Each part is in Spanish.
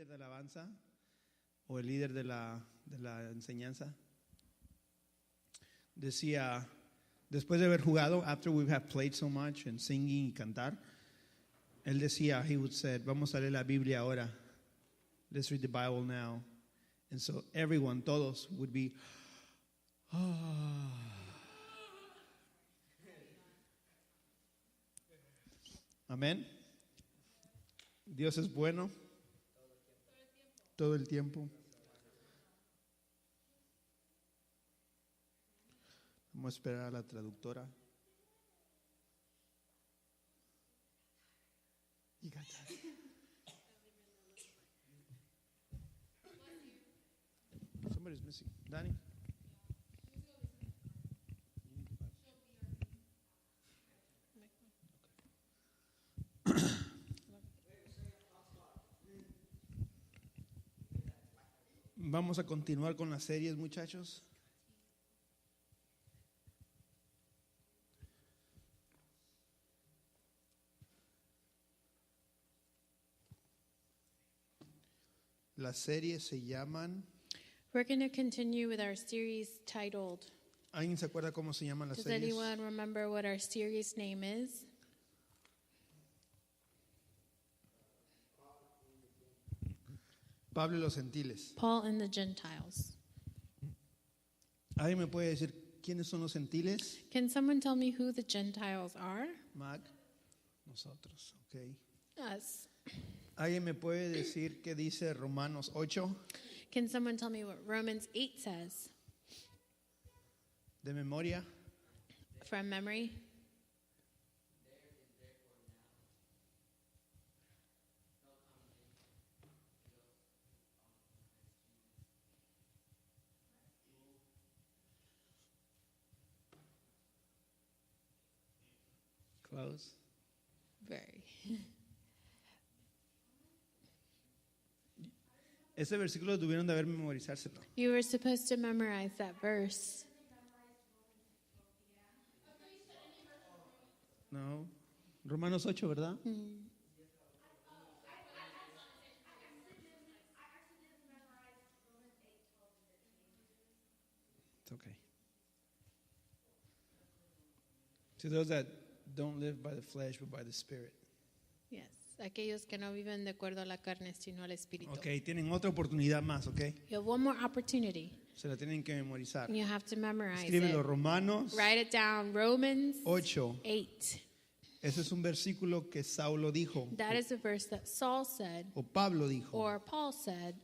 líder de alabanza o el líder de la enseñanza decía, después de haber jugado, after we have played so much and singing y cantar, él decía, he would say, vamos a leer la Biblia ahora. Let's read the Bible now. And so everyone, todos, would be, Amén. Dios es bueno todo el tiempo. Vamos a esperar a la traductora. Y cantar. Somebody's missing. Danny. Vamos a continuar con las series, muchachos. Las series se llaman. We're going to continue with our series titled. ¿Alguien se acuerda cómo se llaman las Does series? anyone remember what our series name is? Pablo y los gentiles. Paul and the Gentiles. ¿Alguien me puede decir quiénes son los gentiles? Can someone tell me who the Gentiles are? Mac. Nosotros, ok. Us. ¿Alguien me puede decir qué dice Romanos 8? Can someone tell me what Romans 8 says? De memoria. From memory? Close. Very. Ese versículo tuvieron de haber memorizárselo. You were supposed to memorize that verse. No. Romanos 8, ¿verdad? It's okay. To those that don't live by the flesh but by the Spirit. Yes. Aquellos que no viven de acuerdo a la carne, sino al espíritu. Ok, tienen otra oportunidad más, ok. You have one more opportunity. Se la tienen que memorizar. And you have to memorize Escríbelo, it. Romanos Write it down. Romans 8. 8. Ese es un versículo que Saulo dijo, That is a verse that Saul said, o Pablo dijo. or Paul said.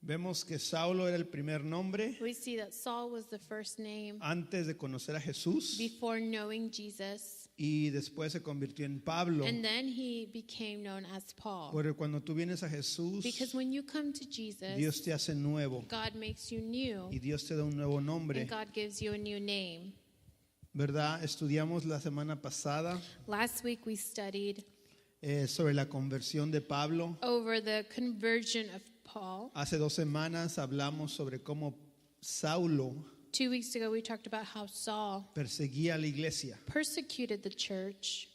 Vemos que Saulo era el primer nombre We see that Saul was the first name antes de conocer a Jesús before knowing Jesus. y después se convirtió en Pablo. And then he became known as Paul. Porque cuando tú vienes a Jesús, Because when you come to Jesus, Dios te hace nuevo God makes you new. y Dios te da un nuevo nombre, And God gives you a new name. ¿verdad? Estudiamos la semana pasada Last week we studied sobre la conversión de Pablo. over the conversion of Paul. Hace 2 semanas hablamos sobre cómo Saulo 2 weeks ago we talked about how Saul perseguía a la iglesia. persecuted the church.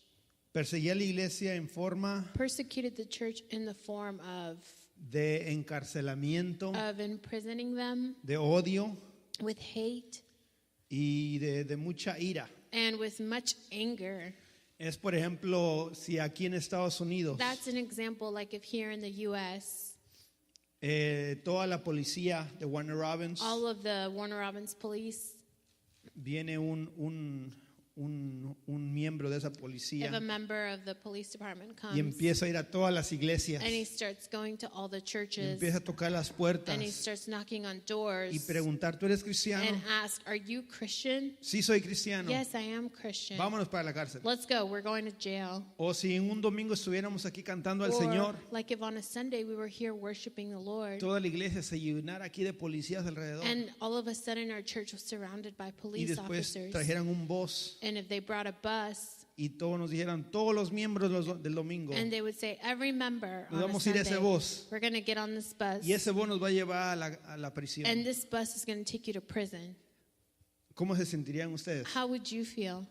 Perseguía a la iglesia en forma Persecuted the church in the form of de encarcelamiento, imprisoning them de odio with hate y de mucha ira. and with much anger. Es, por ejemplo, si aquí en Estados Unidos That's an example like if here in the U.S., toda la policía de Warner Robins, all of the Warner Robins police, viene un miembro de esa if a policía member of the police department y comes empieza a ir a todas las iglesias and he starts going to all the y churches empieza a tocar las puertas and he starts knocking on y doors preguntar, ¿tú eres cristiano? and ask, "Are you Christian?" Sí, soy cristiano. Yes, I am Christian. Vámonos para la cárcel. Let's go. We're going to jail. O si en un domingo estuviéramos aquí cantando al Or Señor, like if on a Sunday we were here worshiping the Lord toda la iglesia se llenara aquí de policías alrededor and all of a sudden our church was surrounded by y police después officers. trajeran un voz And if they brought a bus y todos nos dijeran, todos los miembros del domingo, and they would say, every member nos on a vamos a ir a ese Sunday, bus we're going to get on this bus y ese voz nos va a llevar a la prisión. and this bus is going to take you to prison. ¿Cómo se sentirían ustedes? How would you feel?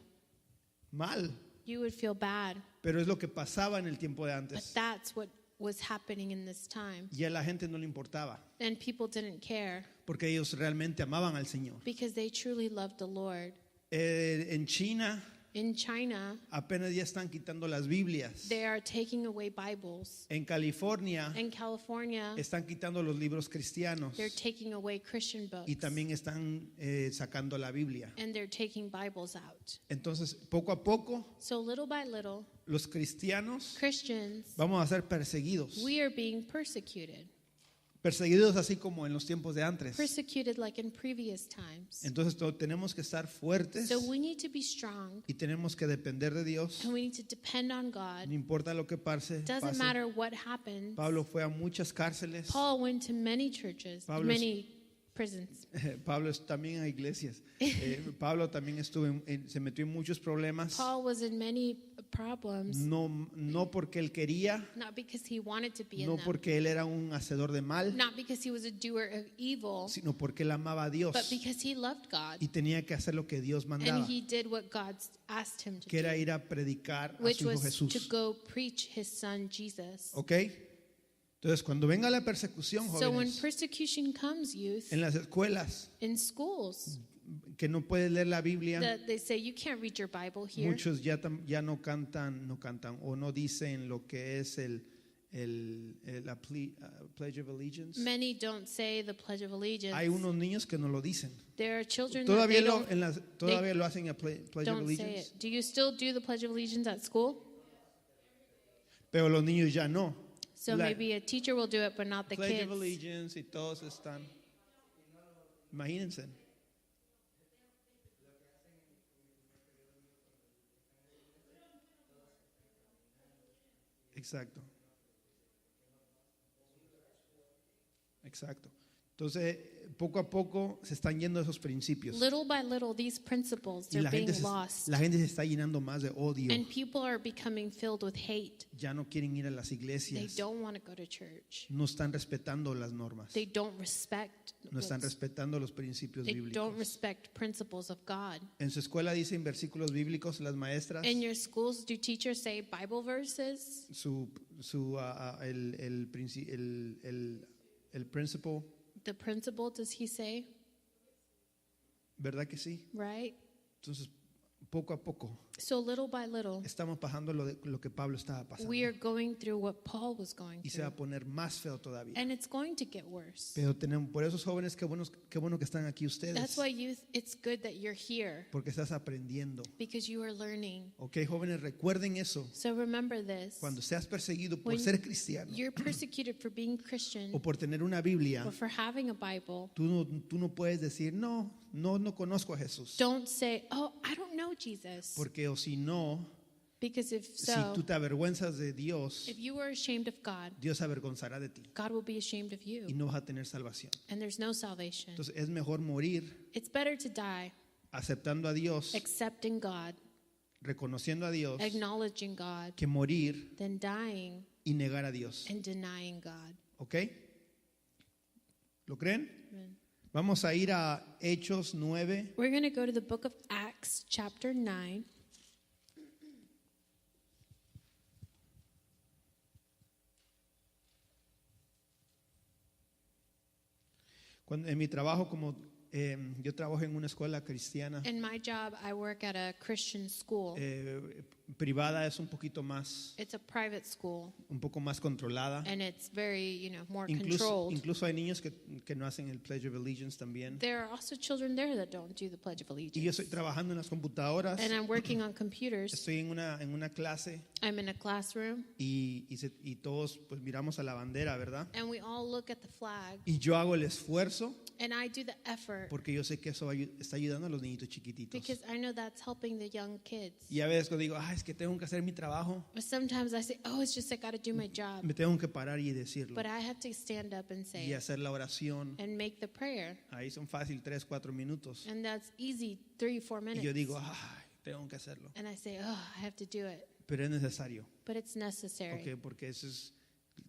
Mal, You would feel bad. pero es lo que pasaba en el tiempo de But antes. that's what was happening in this time. Y a la gente no le importaba, And people didn't care porque ellos realmente amaban al Señor. because they truly loved the Lord. En China In China, apenas ya están quitando las Biblias. they are taking away Bibles. En California In California, están quitando los libros cristianos they're taking away Christian books. y también están sacando la Biblia. And they're taking Bibles out. Entonces, poco a poco, So little by little, los cristianos Christians, vamos a ser perseguidos. we are being persecuted. Perseguidos así como en los tiempos de antes. Persecuted like in previous times. Entonces, tenemos que estar fuertes So we need to be strong y tenemos que depender de Dios. and we need to depend on God. No importa lo que pase. Doesn't matter what happens. Pablo fue a muchas cárceles. Paul went to many churches, Pablo es- many prisons. Pablo también a iglesias. Pablo también se metió en muchos problemas. Paul was in many problems, No porque él quería, not because he wanted to be in no them, porque él era un hacedor de mal, not because he was a doer of evil, sino porque él amaba a Dios but because he loved God y tenía que hacer lo que Dios mandaba, and he did what God asked him to que era do, ir a predicar a which su hijo was to Jesús. go preach his son Jesus. ¿Ok? Entonces, cuando venga la persecución, So when jóvenes, persecution comes, youth, en las escuelas, in schools, que no puedes leer la Biblia, that they say you can't read your Bible here. muchos ya no cantan o no dicen lo que es la Pledge of Allegiance. Many don't say the Pledge of Allegiance. Hay unos niños que no lo dicen. There are children that Todavía they todavía lo hacen a Pledge of don't say Allegiance, it. Do you still do the Pledge of Allegiance at school? pero los niños ya no. So Like, maybe a teacher will do it, but not the Pledge kids. of Allegiance y todos están. Imagínense. Exacto. Exacto. Entonces, poco a poco se están yendo esos principios. Little by little, these principles, Y they're being lost. la gente se está llenando más de odio. And people are becoming filled with hate. Ya no quieren ir a las They iglesias. don't want to go to church. No están respetando las normas. They don't respect No están respetando los principios they don't bíblicos. respect principles of God. En su escuela dicen versículos bíblicos las maestras. In your schools, do teachers say Bible verses? El principal, The principle, does he say? ¿verdad que sí? Right? Entonces, poco a poco So little by little, estamos pasando lo que Pablo estaba pasando. we are going through what Paul was going Y se va through. a poner más feo todavía. And it's going to get worse. Pero por esos jóvenes, qué bueno que están aquí ustedes. That's why youth, it's good that you're here Porque estás aprendiendo. because you are learning. Ok, jóvenes, recuerden eso. So remember this. Cuando seas perseguido por When ser cristiano you're persecuted for being Christian o por tener una Biblia, or for having a Bible, tú no puedes decir, no conozco a Jesús. don't say, oh, I don't know Jesus. Porque o si no, Because if si so, tú te avergüenzas de Dios, if you are ashamed of God, Dios se avergonzará de ti God will be ashamed of y you. no vas a tener salvación. And there's no salvation. Entonces es mejor morir It's better to die aceptando a Dios, accepting God, reconociendo a Dios, acknowledging God, que morir than dying y negar a Dios. and denying God. ¿Ok? ¿Lo creen? Amen. Vamos a ir a Hechos 9. We're going to go to the book of Acts, chapter 9. En mi trabajo, yo trabajo en una escuela cristiana In my job, I work at a Christian school. privada, es un poquito más, It's a private school, un poco más controlada. and it's very, more Incluso, controlled. incluso hay niños que no hacen el Pledge of Allegiance también. There are also children there that don't do the Pledge of Y yo Allegiance. estoy trabajando en las computadoras. And I'm working on computers. Estoy en una clase I'm in a classroom, y todos pues miramos a la bandera, ¿verdad? and we all look at the flag, Y yo hago el esfuerzo and I do the effort porque yo sé que eso está ayudando a los niñitos chiquititos. because I know that's helping the young kids. Y a veces cuando digo, es que tengo que hacer mi trabajo, But sometimes I say, oh, it's just I got to do my job. me tengo que parar y decirlo. But I have to stand up and Y say hacer la oración. and make the prayer. Ahí son fácil 3-4 minutos. And that's easy, 3-4 Y minutes. yo digo, tengo que hacerlo. And I say, oh, I have to do it. Pero es necesario. But it's necessary ¿Ok? Porque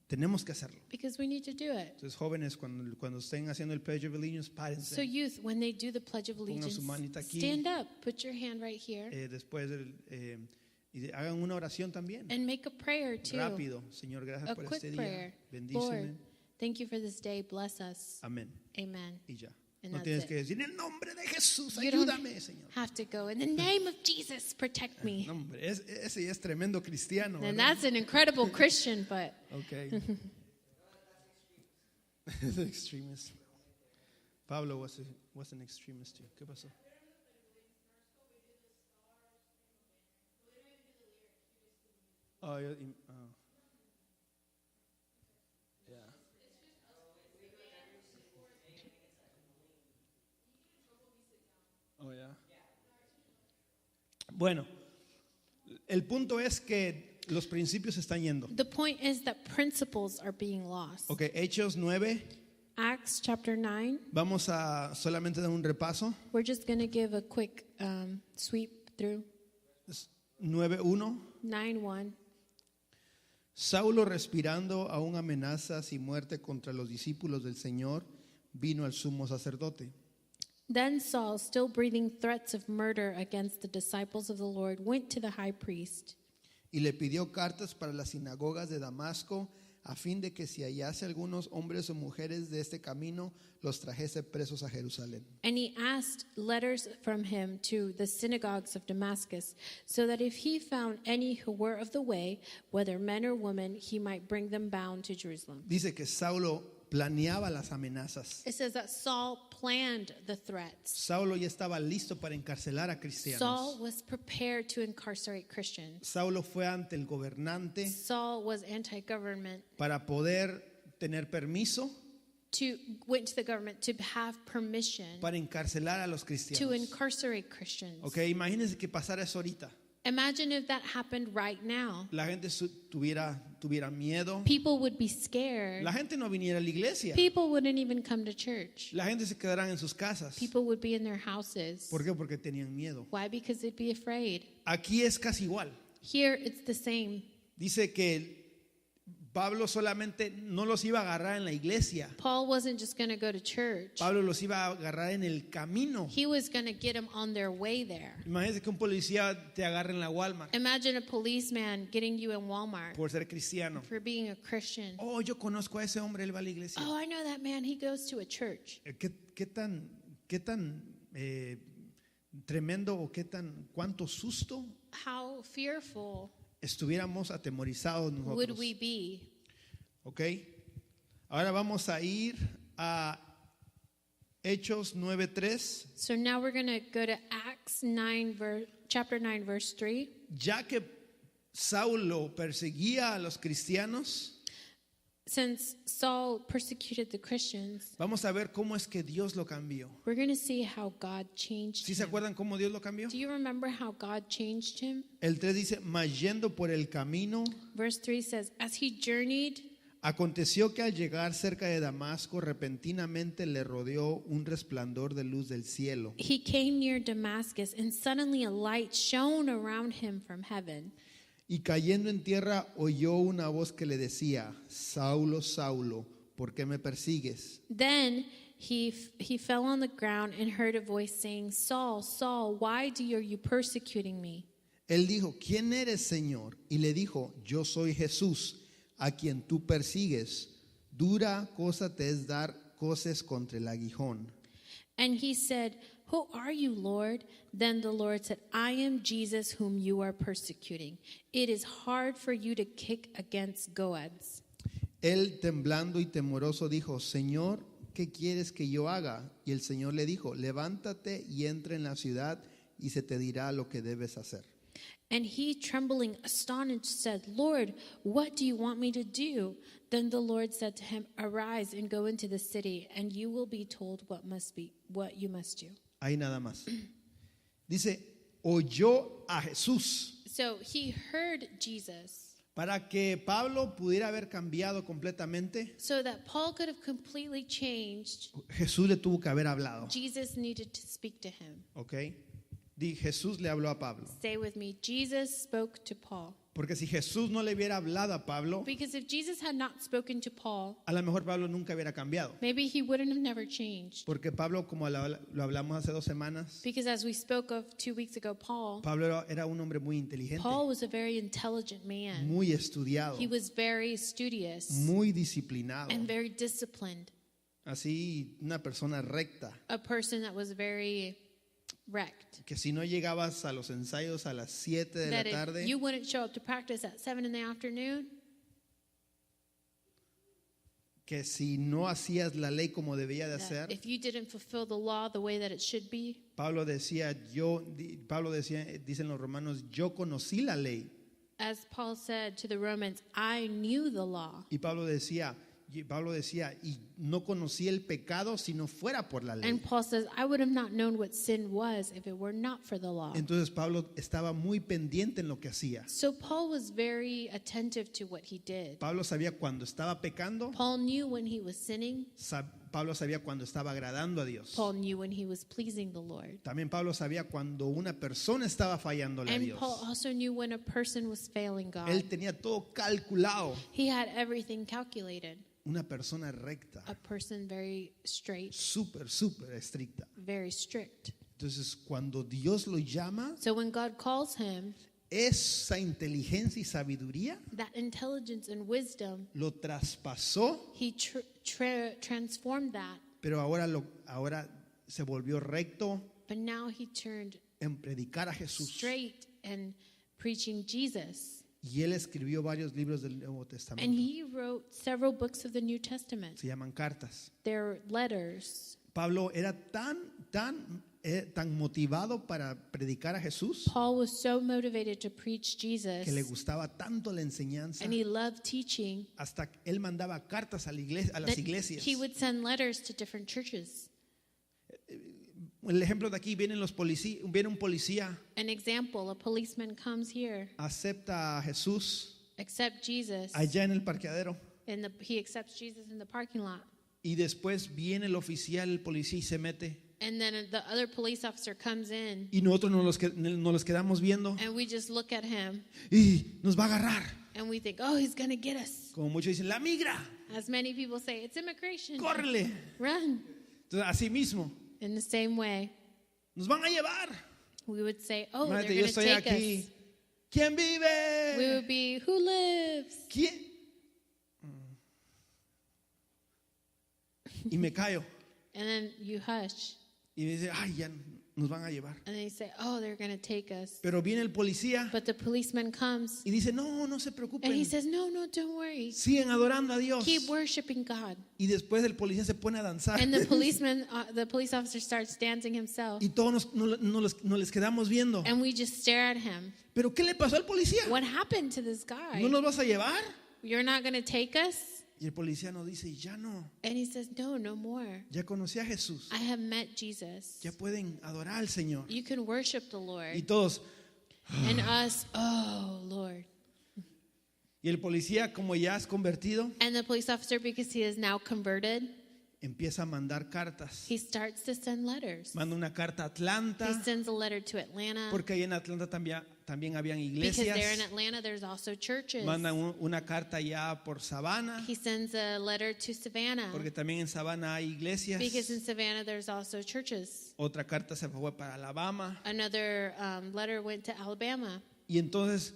tenemos que hacerlo. because we need to do it. Entonces, jóvenes, cuando estén haciendo el Pledge of Allegiance, párense. So youth, when they do the Pledge of Pongan Allegiance, su manita aquí. stand up, put your hand right here. Después Y hagan una oración también. And make a prayer too. Rápido. Señor, gracias A por quick este día. prayer. Bendíceme. Lord, thank you for this day. Bless us. Amén. Amen. Y ya. And No that's tienes it. que decir, en el nombre de Jesús, You don't ayúdame, Señor. have to go, in the name of Jesus, protect me. No, hombre, ese ya es tremendo cristiano. And ¿verdad? that's an incredible Christian, but Okay. The extremist. Pablo was an extremist too. ¿Qué pasó? Oh, yeah. Oh, yeah. Bueno, el punto es que los principios se están yendo. the point is that principles are being lost. Ok, Hechos 9. Acts chapter 9, Vamos a solamente dar un repaso. we're just going to give a quick sweep through. 9:1. 9:1. Saulo, respirando aún amenazas y muerte contra los discípulos del Señor, vino al sumo sacerdote. Then Saul, still breathing threats of murder against the disciples of the Lord, went to the high priest Y le pidió cartas para las sinagogas de Damasco, a fin de que si hallase algunos hombres o mujeres de este camino, los trajese presos a Jerusalén. and he asked letters from him to the synagogues of Damascus, so that if he found any who were of the way, whether men or women, he might bring them bound to Jerusalem. Dice que Saulo planeaba las amenazas. It says that Saul planned the threats. Saulo ya estaba listo para encarcelar a cristianos. Saul was prepared to incarcerate Christians. Saulo fue ante el gobernante Saul was anti-government, para poder tener permiso went to the government to have permission para encarcelar a los to cristianos. incarcerate Christians. Ok, imagínense que pasara eso ahorita. Imagine if that happened right now. La gente tuviera miedo. People would be scared. La gente no viniera a la iglesia. People wouldn't even come to church. La gente se quedará en sus casas. People would be in their houses. ¿Por qué? Porque tenían miedo. Why? Because they'd be afraid. Aquí es casi igual. Here it's the same. Dice que Pablo solamente no los iba a agarrar en la iglesia. Paul wasn't just going to go to church. Pablo los iba a agarrar en el camino. He was going to get them on their way there. Imagínense que un policía te agarre en la Walmart Imagine a policeman getting you in Walmart por ser cristiano. for being a Christian. Oh, yo conozco a ese hombre, él va a la iglesia. Oh, I know that man. He goes to a church. ¿Qué tan tremendo o cuánto susto How fearful estuviéramos atemorizados would nosotros? we be? Ok. Ahora vamos a ir a Hechos 9:3. So now we're going to go to Acts 9, chapter 9, verse 3. Ya que Saulo perseguía a los cristianos, Since Saul persecuted the Christians, vamos a ver cómo es que Dios lo cambió. we're going to see how God changed ¿Sí se him. acuerdan cómo Dios lo cambió? Do you remember how God changed him? El 3 dice, mas yendo por el camino, Verse 3 says, as he journeyed, aconteció que al llegar cerca de Damasco, repentinamente le rodeó un resplandor de luz del cielo. he came near Damascus, and suddenly a light shone around him from heaven. Y cayendo en tierra oyó una voz que le decía, Saulo, Saulo, ¿por qué me persigues? Then he fell on the ground and heard a voice saying, Saul, Saul, why are you persecuting me? Él dijo, ¿quién eres, Señor? Y le dijo, yo soy Jesús, a quien tú persigues. Dura cosa te es dar coces contra el aguijón. And he said, who are you, Lord? Then the Lord said, I am Jesus whom you are persecuting. It is hard for you to kick against goads. Él, temblando y temoroso, dijo, Señor, ¿qué quieres que yo haga? Y el Señor le dijo, levántate y entra en la ciudad y se te dirá lo que debes hacer. And he, trembling, astonished, said, Lord, what do you want me to do? Then the Lord said to him, arise and go into the city, and you will be told what you must do. Ahí nada más. Dice, oyó a Jesús. So he heard Jesus. Para que Pablo pudiera haber cambiado completamente, So that Paul could have completely changed, Jesús le tuvo que haber hablado. Jesus needed to speak to him. ¿Ok? Jesús le habló a Pablo. Say with me, Jesus spoke to Paul. Porque si Jesús no le hubiera hablado a Pablo, Because if Jesus had not spoken to Paul, a lo mejor Pablo nunca hubiera cambiado. maybe he wouldn't have never changed. Porque Pablo, como lo hablamos hace 2 semanas, Because as we spoke of 2 weeks ago, Pablo era un hombre muy inteligente, Paul was a very intelligent man. muy estudiado, He was very studious muy disciplinado. and very disciplined. Así, una persona recta. A person that was very wrecked. Que si no llegabas a los ensayos a las 7 de la That if tarde, you wouldn't show up to practice at 7 in the afternoon, que si no hacías la ley como debía de that hacer, if you didn't fulfill the law the way that it should be, Pablo decía, dicen los romanos, yo conocí la ley. as Paul said to the Romans, I knew the law. Y Pablo decía, y no conocí el pecado si no fuera por la ley. And Paul says, I would have not known what sin was if it were not for the law. Entonces Pablo estaba muy pendiente en lo que hacía. So Paul was very attentive to what he did. Pablo sabía cuando estaba pecando, Paul knew when he was sinning. Pablo sabía cuando estaba agradando a Dios. Paul knew when he was pleasing the Lord. También Pablo sabía cuando una persona estaba fallándole a And Dios. Paul also knew when a person was failing God. Él tenía todo calculado. He had everything calculated. Una persona recta, A person very straight, súper estricta. very strict. Entonces, cuando Dios lo llama, So when God calls him, esa inteligencia y sabiduría that intelligence and wisdom, lo traspasó, he transformed that. pero ahora se volvió recto But now he turned en predicar a Jesús. straight and preaching Jesus. Y él escribió varios libros del Nuevo And Testamento. he wrote several books of the New Testament. Se llaman cartas. They're letters. Pablo era tan motivado para predicar a Jesús Paul was so motivated to preach Jesus, que le gustaba tanto la enseñanza, and he loved teaching, hasta que él mandaba cartas a las that iglesias. he would send letters to different churches. El ejemplo de aquí viene un policía, An example, a policeman comes here, acepta a Jesús accept Jesus, allá en el parqueadero and he accepts Jesus in the parking lot. y después viene el policía y se mete And then the other police officer comes in, y nosotros nos los quedamos viendo and we just look at him, y nos va a agarrar. and we think, oh, he's going to get us. Como muchos dicen, la migra, As many people say, it's immigration. córrele. Run. Entonces, así mismo, In the same way, nos van a llevar. we would say, oh, they're Imagínate, yo going to estoy take aquí. us. ¿Quién We vive? would be, who lives? ¿Quién? Y me callo. And then you hush. Y me dice, ay, ya nos van a llevar. And they say, oh, they're going to take us. Pero viene el policía But the policeman comes, y dice, no se and preocupen. he says, no, don't worry. Siguen adorando a Dios. Keep worshiping God. Y después el policía se pone a danzar. And the police officer starts dancing himself. Y todos nos les quedamos viendo. And we just stare at him. ¿Pero qué le pasó al policía? What happened to this guy? ¿No nos vas a llevar? You're not going to take us? Y el policía nos dice, ya no. And he says, no more. Ya conocí a Jesús. I have met Jesus. Ya pueden adorar al Señor. You can worship the Y Lord. todos. And us, oh, Lord. Y el policía, como ya es convertido, And the police officer, because he is now converted, empieza a mandar cartas. he starts to send letters. Manda una carta a Atlanta, He sends a letter to Atlanta. porque ahí en Atlanta también habían Because there in iglesias. Atlanta, there's also churches. Manda una carta ya por Savannah, He sends a letter to Savannah. porque también en Savannah hay iglesias. Because in Savannah, there's also churches. Otra carta se fue para Alabama. Another letter went to Alabama. Y entonces,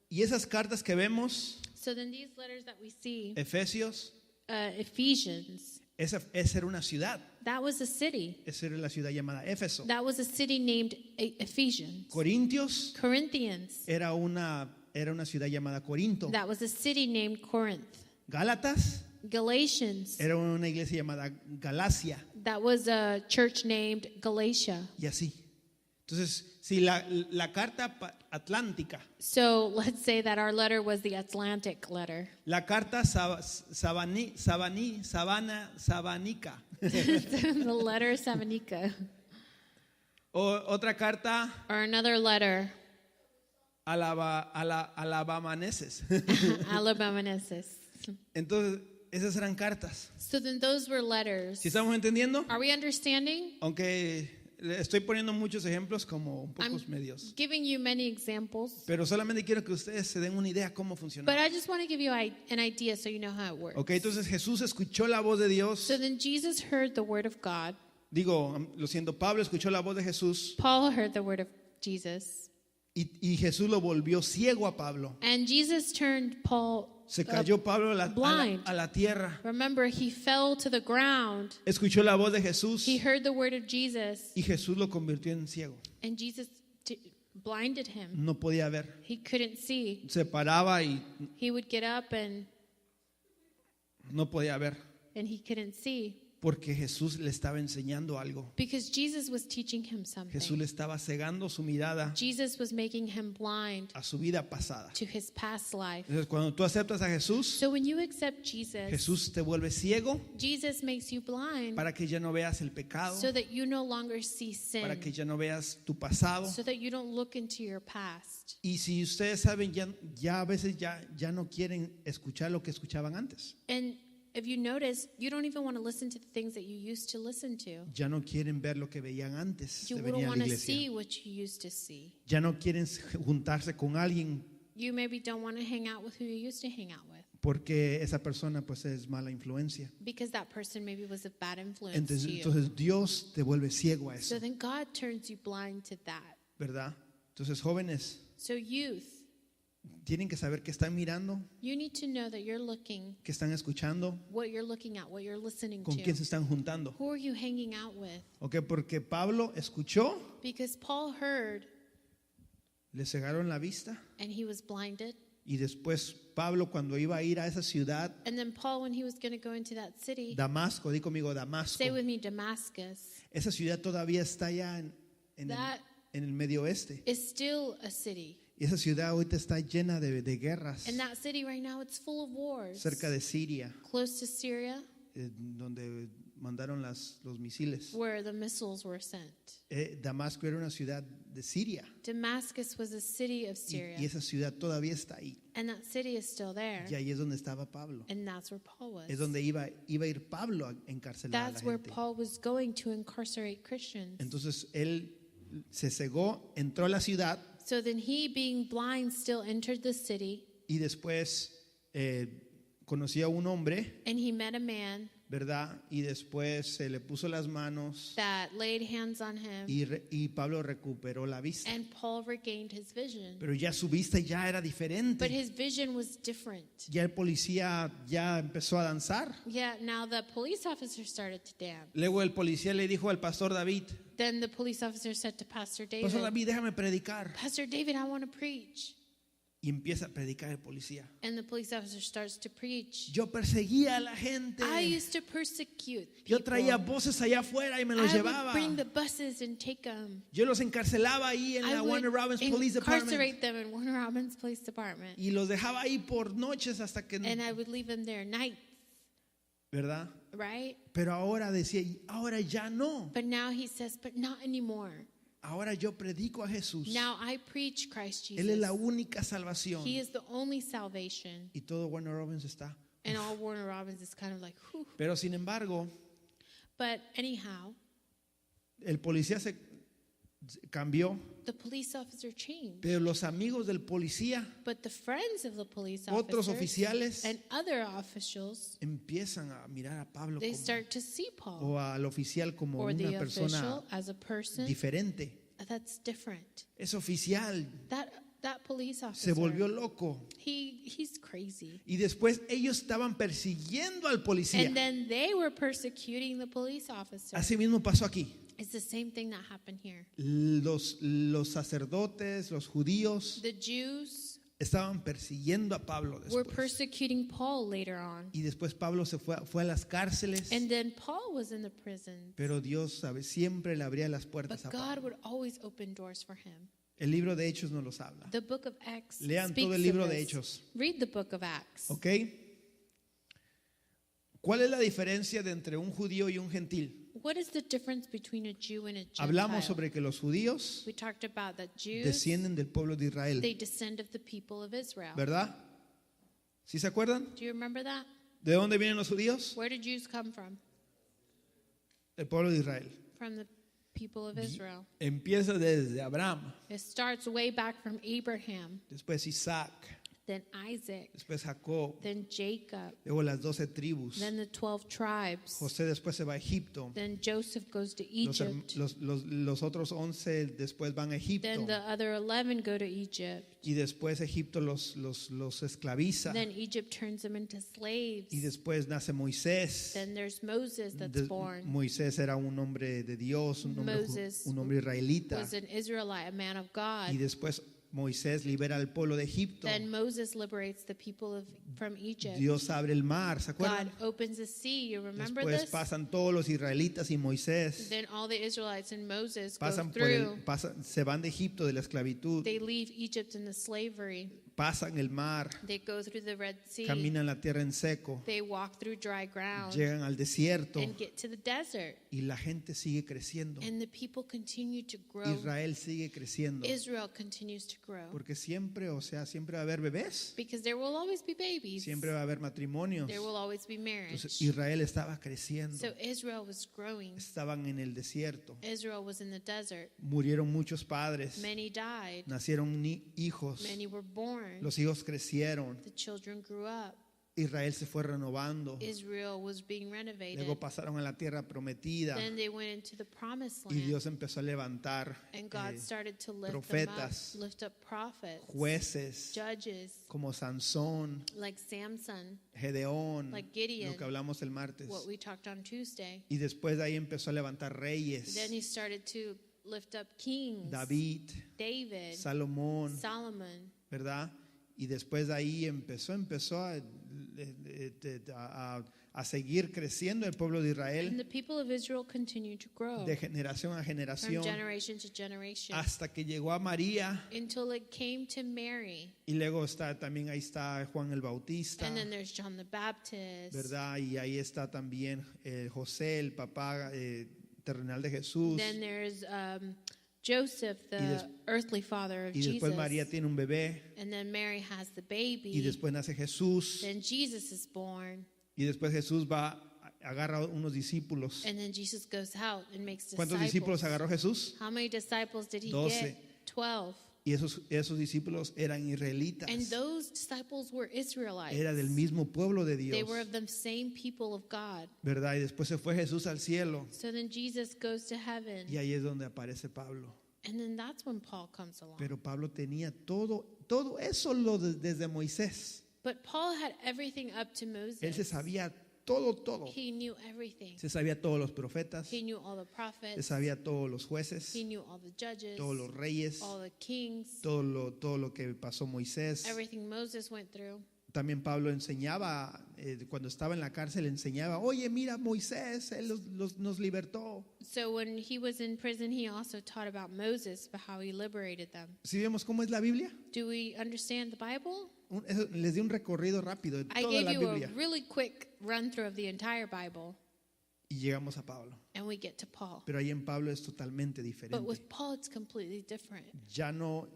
y esas cartas que vemos, So then these letters that we see, Efesios, Ephesians, esa era una ciudad. that was a city. Esa era la ciudad llamada Éfeso. That was a city named Ephesians. Corintios Corinthians, era una ciudad llamada Corinto. that was a city named Corinth. Gálatas Galatians, era una iglesia llamada Galacia. that was a church named Galatia. Y así. Entonces, si la carta atlántica, So let's say that our letter was the Atlantic letter. la carta sabanica, The letter Savanica. o otra carta Or another letter, alabamaneses. Alabamensis. Entonces, esas eran cartas. So then those were letters. ¿Sí estamos entendiendo? Are we understanding? Aunque le estoy poniendo muchos ejemplos como un I'm pocos medios, giving you many examples, pero solamente quiero que ustedes se den una idea cómo funciona. but I just want to give you an idea so you know how it works. Ok, entonces Jesús escuchó la voz de Dios. So then Jesus heard the word of God. Digo, lo siento, Pablo escuchó la voz de Jesús Paul heard the word of Jesus. y Jesús lo volvió ciego a Pablo. And Jesus turned Paul Se cayó Pablo blind. a la tierra. Remember, he fell to the ground. Escuchó la voz de Jesús He heard the word of Jesus, y Jesús lo convirtió en ciego. and Jesus blinded him. No podía ver. He couldn't see. Se paraba y He would get up and no podía ver he couldn't see porque Jesús le estaba enseñando algo. because Jesus was teaching him Jesús something. le estaba cegando su mirada Jesus was making him blind a su vida pasada. to his past life. Entonces, cuando tú aceptas a Jesús, So when you accept Jesus, Jesús te vuelve ciego Jesus makes you blind para que ya no veas el pecado, so that you no longer see para sin, que ya no veas tu pasado. so that you don't look into your past. Y si ustedes saben, ya a veces ya no quieren escuchar lo que escuchaban antes. And if you notice, you don't even want to listen to the things that you used to listen to. Ya no quieren ver lo que veían antes You de wouldn't venir a want la to iglesia. see what you used to see. Ya no quieren juntarse con alguien You maybe don't want to hang out with who you used to hang out with porque esa persona pues es mala influencia. because that person maybe was a bad influence Entonces, to you. entonces Dios te vuelve ciego a eso, So then God turns you blind to that. ¿verdad? Entonces, jóvenes, So youth, tienen que saber qué están mirando, you need to know that you're looking, qué están escuchando, what you're looking at, what you're listening con quién se to. están juntando. Who are you hanging out with? ¿Ok? Porque Pablo escuchó, Because Paul heard le cegaron la vista and he was blinded. y después Pablo cuando iba a ir a esa ciudad, And then Paul, when he was going to go into that city, Damasco, di conmigo Damasco, say with me, Damascus, esa ciudad todavía está allá That- en el medio oeste. is still a city. Y esa ciudad ahorita está llena de guerras, And that city right now, it's full of wars. cerca de Siria, Close to Syria, donde mandaron los misiles. where the missiles were sent. Damasco era una ciudad de Siria Damascus was a city of Syria. y esa ciudad todavía está ahí. And that city is still there. Y ahí es donde estaba Pablo. And that's where Paul was. Es donde iba a ir Pablo a encarcelar a la That's where gente. Paul was going to incarcerate Christians. Entonces él se cegó, entró a la ciudad So then he, being blind, still entered the city, y después conoció a un hombre, and he met a man ¿verdad? Y después se le puso las manos that laid hands on him, y Pablo recuperó la vista. and Paul regained his vision. Pero ya su vista ya era But diferente. his vision was different. Ya el policía ya empezó a danzar. Yeah, now the police officer started to dance. Luego el policía le dijo al pastor David, Then the police officer said to Pastor Pastor David, David, déjame predicar. Pastor David, I want to preach. Y empieza a predicar el policía. And the police officer starts to preach. Yo perseguía a la gente. I used to persecute Yo people. traía voces allá afuera y me los I would llevaba. bring the buses and take them. Yo los encarcelaba ahí en I la would Warner Robins Police Department. incarcerate them in Warner Robins Police Department. Y los dejaba ahí por noches hasta que... And I would leave them there nights, ¿Verdad? right? Pero ahora decía, "Y ahora ya no. But now he says, but not anymore. Ahora yo predico a Jesús. Now I preach Christ Él es la Jesus. única salvación. He is the only salvation. Y todo Warner Robins está. And all Warner Robins is kind of like, whew. Pero sin embargo, But anyhow, el policía se cambió. the police officer changed. Pero los amigos del policía, But the friends of the police otros officers oficiales, and other officials, empiezan a mirar a Pablo they como, start to see Paul o al oficial como or the una persona official as a person diferente. that's different. Ese oficial That police se officer, volvió loco. he's crazy. Y después ellos estaban persiguiendo al policía. And then they were persecuting the police officer. Así mismo pasó aquí. It's the same thing that happened here. Los sacerdotes, los judíos, The Jews estaban persiguiendo a Pablo were después. persecuting Paul later on. Y después Pablo se fue a las cárceles. And then Paul was in the prison. Pero Dios, sabe, siempre le abría las puertas But a God Pablo. would always open doors for him. El libro de Hechos nos los habla. The book of Acts Lean speaks todo el libro of de this. Hechos. Read the book of Acts. ¿Ok? ¿Cuál es la diferencia de entre un judío y un gentil? What is the difference between a Jew and a Gentile? Hablamos sobre que los judíos We talked about that Jews, descienden del pueblo de Israel, they descend of the people of Israel. ¿verdad? ¿Sí se acuerdan? Do you remember that? ¿De dónde vienen los judíos? Where did Jews come from? El pueblo de Israel. From the people of Israel. Empieza desde Abraham, It starts way back from Abraham, después Isaac, then Isaac, después Jacob, then Jacob, luego las 12 tribus. then the 12 tribes. José después se va a Egipto. Then Joseph goes to Los, Egypt. los otros 11 después van a Egipto. Then the other 11 go to Egypt. Y después Egipto los esclaviza. Then Egypt turns them into slaves. Y después nace Moisés. Then there's Moses that's born. Moisés era un hombre de Dios, un Moses hombre israelita. Was an Israelite, a man of God. Y después Moisés libera al pueblo de Egipto. Then Moses liberates the people from Egypt. Dios abre el mar, ¿se acuerdan? God opens the sea. You remember Después this? pasan todos los israelitas y Moisés. Then all the Israelites and Moses go Pasan through. se van de Egipto, de la esclavitud. They leave Egypt in the slavery. Pasan el mar, They go through the Red Sea. caminan la tierra en seco, They walk through dry ground llegan al desierto and get to the desert. y la gente sigue creciendo. And the people continue to grow. Israel sigue creciendo. Israel continues to grow. Porque siempre, siempre va a haber bebés, Because there will always be babies. siempre va a haber matrimonios. There will always be marriage. Entonces Israel estaba creciendo, So Israel was growing. estaban en el desierto, Israel was in the desert. murieron muchos padres, Many died. nacieron hijos, Many were born. los hijos crecieron, The children grew up. Israel se fue renovando, Israel was being renovated. luego pasaron a la tierra prometida Then they went into the promised y land. Dios empezó a levantar And God started to lift profetas, them up, lift up prophets, jueces judges, como Sansón, like Samson, Gedeón, like Gideon, lo que hablamos el martes. what we talked on Tuesday. Y después de ahí empezó a levantar reyes, Then he started to lift up kings, David, David, Salomón, Solomon. ¿verdad? Y después de ahí empezó a seguir creciendo el pueblo de And Israel the people of Israel continued to grow de generación a from generación generation to generation hasta que llegó a María until it came to Mary. y luego también ahí está Juan el Bautista, And then there's John the Baptist. ¿verdad? Y ahí está también José, el papá terrenal de Jesús. Then there's Joseph, the earththly father of Y después Jesus. María tiene un bebé And then Mary has the baby. y después nace Jesús Then Jesus is born. y después Jesús agarra unos discípulos. And then Jesus goes out and makes ¿Cuántos disciples. discípulos agarró Jesús? How many disciples did he 12. get? 12. Y esos discípulos eran israelitas. And those disciples were Israelites. Era del mismo pueblo de They Dios, were of the same people of God. ¿verdad? Y después se fue Jesús al cielo So then Jesus goes to heaven. y ahí es donde aparece Pablo. And then that's when Paul comes along. Pero Pablo tenía todo eso desde Moisés. But Paul had everything up to Él se Moses. sabía todo. He knew everything. Se sabía todos los profetas, He knew all the se prophets. sabía todos los jueces, He knew all the judges, todos los reyes, all the kings, todo lo que pasó Moisés. everything Moses went through. También Pablo enseñaba, cuando estaba en la cárcel, enseñaba, oye, mira, Moisés, él nos libertó. So when he was in prison, he also taught about Moses, about how he liberated them. ¿Sí vemos cómo es la Biblia? Do we understand the Bible? Les di un recorrido rápido de I toda gave la you Biblia a really quick run through of the entire Bible, y llegamos a Pablo. and we get to Paul. Pero ahí en Pablo es totalmente But diferente. with Paul, it's completely different. Ya no,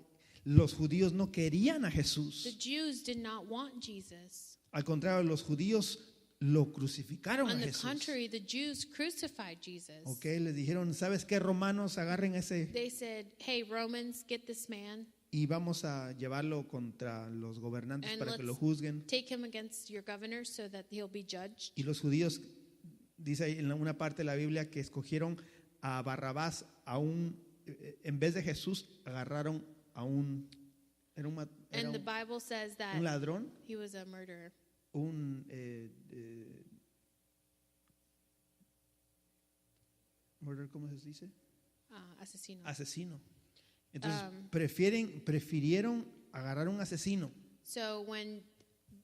los judíos no querían a The Jesús. Jews did not want Jesus. Al contrario, los judíos lo crucificaron a On the Jesús. contrary, the Jews crucified Jesus. Ok, les dijeron, ¿sabes qué, romanos? Agarren ese They said, hey, Romans, get this man y vamos a llevarlo contra los gobernantes and para que lo let's juzguen. take him against your governor so that he'll be judged. Y los judíos, dice ahí en una parte de la Biblia, que escogieron a Barrabás, en vez de Jesús, agarraron a era And the Bible says that un ladrón, he was a murderer. ¿Cómo se dice? Asesino. Asesino. Entonces Um, prefirieron agarrar un asesino. So when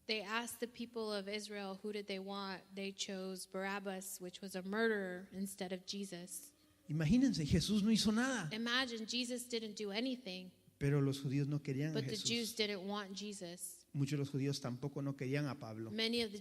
they asked the people of Israel who did they want, they chose Barabbas, which was a murderer, instead of Jesus. Imagínense, Jesús no hizo nada, Imagine Jesus didn't do anything, pero los judíos no querían a but the Jews Jesús. didn't want Jesus. Muchos de los judíos tampoco no querían a Pablo. Many of the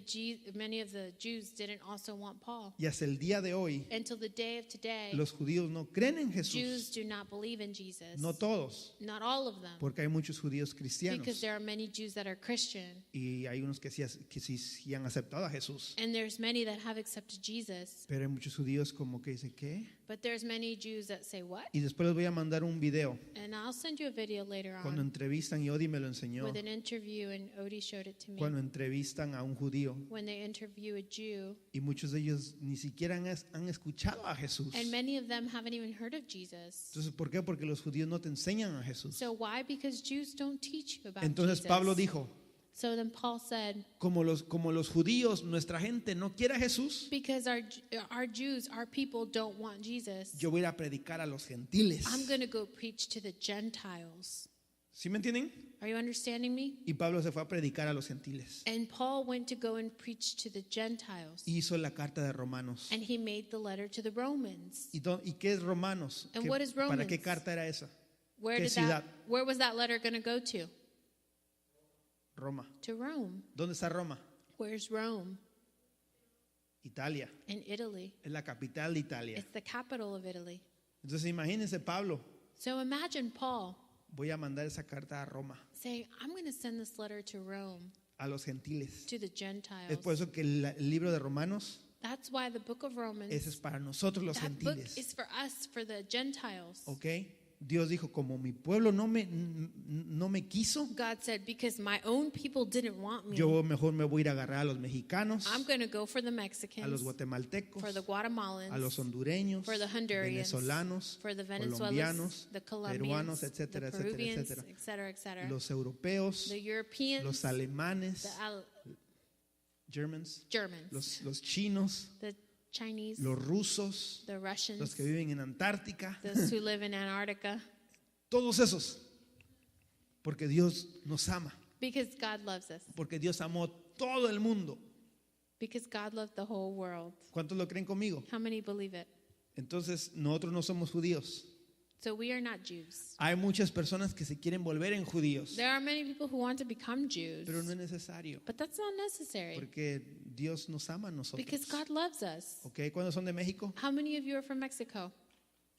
Jews didn't also want Paul. Y hasta el día de hoy, Until the day of today, los judíos no creen en Jews Jesús. do not believe in Jesus. No todos, Not all of them. porque hay muchos judíos Because cristianos. there are many Jews that are Christian. Y hay unos que sí han aceptado a Jesús. And there's many that have accepted Jesus. Pero hay muchos judíos como que dicen, ¿qué? But there's many Jews that say, what? Y después les voy a mandar un video. And I'll send you a video later Cuando on entrevistan, y Odi me lo enseñó, with an interview, and Odie showed it to me. cuando entrevistan a un judío. When they interview a Jew, Y muchos de ellos ni siquiera han escuchado a Jesús. and many of them haven't even heard of Jesus. Entonces, ¿por qué? Porque los judíos no te enseñan a Jesús. So why? Because Jews don't teach you about Entonces Jesus. Pablo dijo, So then Paul said, como los judíos, nuestra gente no quiere a Jesús, because our Jews, our people don't want Jesus, yo voy a ir a predicar a los gentiles. I'm going to go preach to the Gentiles. ¿Sí me entienden? Are you understanding me? Y Pablo se fue a predicar a los gentiles. And Paul went to go and preach to the Gentiles. Hizo la carta de Romanos. And he made the letter to the Romans. ¿Y qué es Romanos? And what is ¿Para Romans? qué carta era esa? Where ¿Qué did ciudad? where was that letter going to go to? Roma. To Rome. ¿Dónde está Roma? Where's Rome? Italia. In Italy. Es la capital de Italia. It's the capital of Italy. Entonces imagínense Pablo, So imagine Paul voy a mandar esa carta a Roma, saying, I'm going to send this letter to Rome, a los gentiles. to the Es Gentiles. por eso que el libro de Romanos, That's why the book of Romans, ese es para nosotros los that book gentiles. is for us, for the Gentiles. ¿Ok? Dios dijo, como mi pueblo no me quiso, God said, because my own people didn't want me, yo mejor me voy a ir a agarrar a los mexicanos, I'm going to go for the a los Mexicans, guatemaltecos, for the Guatemalans, a los hondureños, for the Hondurians, venezolanos, for the colombianos, Venezuelans, the peruanos, Colombians, etcétera, the etcétera, Peruvians, etcétera. etc., etc. Los europeos, The Europeans, los alemanes, the Germans, Germans, los chinos, the Chinese, los rusos, the Russians, los que viven en Antártica, those who live in Antarctica, todos esos. Porque Dios nos ama, because God loves us, porque Dios amó todo el mundo. because God loved the whole world. ¿Cuántos lo creen conmigo? How many believe it? Entonces, nosotros no somos judíos. So we are not Jews. Hay muchas personas que se quieren volver en judíos, There are many people who want to become Jews, pero no es necesario, but that's not necessary, porque Dios nos ama a nosotros. because God loves us. ¿Ok? ¿Cuándo son de México? How many of you are from Mexico?